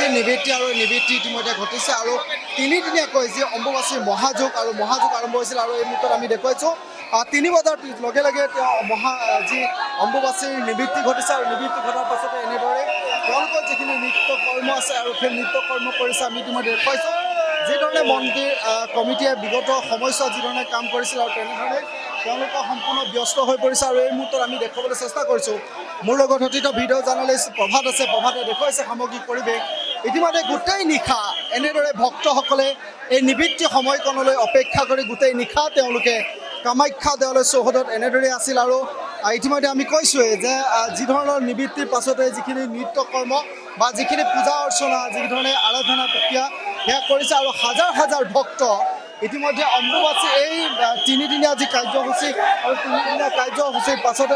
অম্বুবাচীৰ নিবৃত্তি আৰু নিবৃত্তি ইতিমধ্যে ঘটিছে আৰু তিনিদিনীয়াকৈ যি অম্বুবাচীৰ মহাযোগ আৰু মহাযোগ আৰম্ভ হৈছিল আৰু এই মুহূৰ্তত আমি দেখুৱাইছোঁ 3 বজাৰ লগে লগে তেওঁ যি অম্বুবাচীৰ নিবৃত্তি ঘটিছে আৰু নিবৃত্তি ঘটাৰ পাছতে এনেদৰে তেওঁলোকৰ যিখিনি নৃত্য কৰ্ম আছে আৰু সেই নৃত্য কৰ্ম কৰিছে আমি ইতিমধ্যে দেখুৱাইছোঁ যিধৰণে মন্দিৰ কমিটিয়ে বিগত সময়ছোৱাত যিধৰণে কাম কৰিছিল আৰু তেনেধৰণে তেওঁলোকে সম্পূৰ্ণ ব্যস্ত হৈ পৰিছে আৰু এই মুহূৰ্তত আমি দেখুৱাবলৈ চেষ্টা কৰিছোঁ মোৰ লগত সতীৰ্থ ভিডিঅ' জাৰ্নেলিষ্ট প্ৰভাত আছে প্ৰভাতে দেখুৱাইছে সামগ্ৰিক পৰিৱেশ ইতিমধ্যে গোটেই নিশা এনেদৰে ভক্তসকলে এই নিবৃত্তি সময়কণলৈ অপেক্ষা কৰি গোটেই নিশা তেওঁলোকে কামাখ্যা দেৱালয় চৌহদত এনেদৰে আছিল আৰু ইতিমধ্যে আমি কৈছোঁৱেই যে যি ধৰণৰ নিবৃত্তিৰ পাছতে যিখিনি নৃত্য কৰ্ম বা যিখিনি পূজা অৰ্চনা যিধৰণে আৰাধনা প্ৰক্ৰিয়া সেয়া কৰিছে আৰু হাজাৰ হাজাৰ ভক্ত ইতিমধ্যে অম্বুবাচী এই তিনিদিনীয়া যি কাৰ্যসূচী আৰু তিনিদিনীয়া কাৰ্যসূচীৰ পাছতে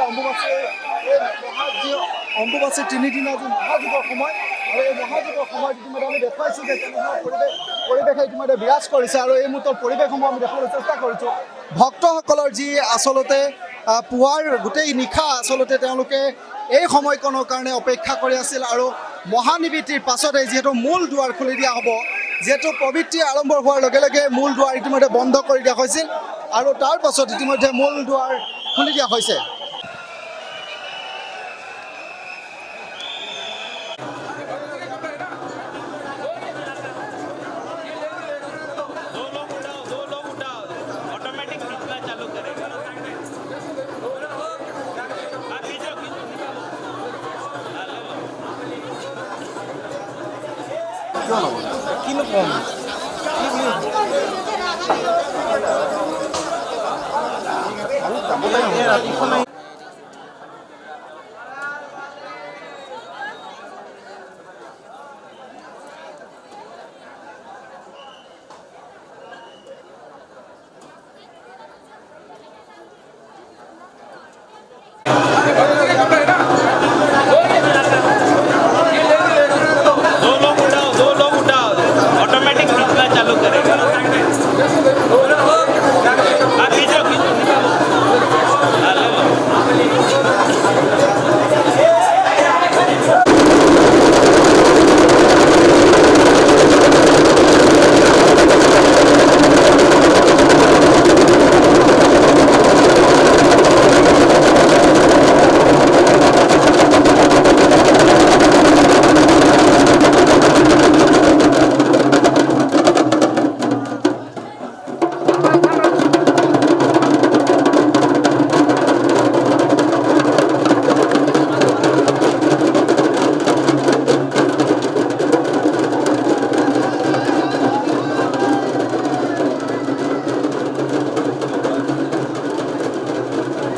অম্বুবাচীৰ তিনিদিনীয়া যি মহাযুগৰ সময় আৰু এই মহাযুগৰ সময়ত ইতিমধ্যে আমি দেখুৱাইছোঁ যে কেনেধৰণৰ পৰিৱেশে ইতিমধ্যে বিৰাজ কৰিছে আৰু এই মুহূৰ্তৰ পৰিৱেশসমূহ আমি দেখুৱাবলৈ চেষ্টা কৰিছোঁ ভক্তসকলৰ যি আচলতে পুৱাৰ গোটেই নিশা আচলতে তেওঁলোকে এই সময়কণৰ কাৰণে অপেক্ষা কৰি আছিল আৰু মহানিবৃত্তিৰ পাছতে যিহেতু মূল দুৱাৰ খুলি দিয়া হ'ব যিহেতু পবিত্ৰী আৰম্ভ হোৱাৰ লগে লগে মূল দুৱাৰ ইতিমধ্যে বন্ধ কৰি দিয়া হৈছিল আৰু তাৰ পাছত ইতিমধ্যে মূল দুৱাৰ খুলি দিয়া হৈছে কিনো কম ৰাতিখন আহি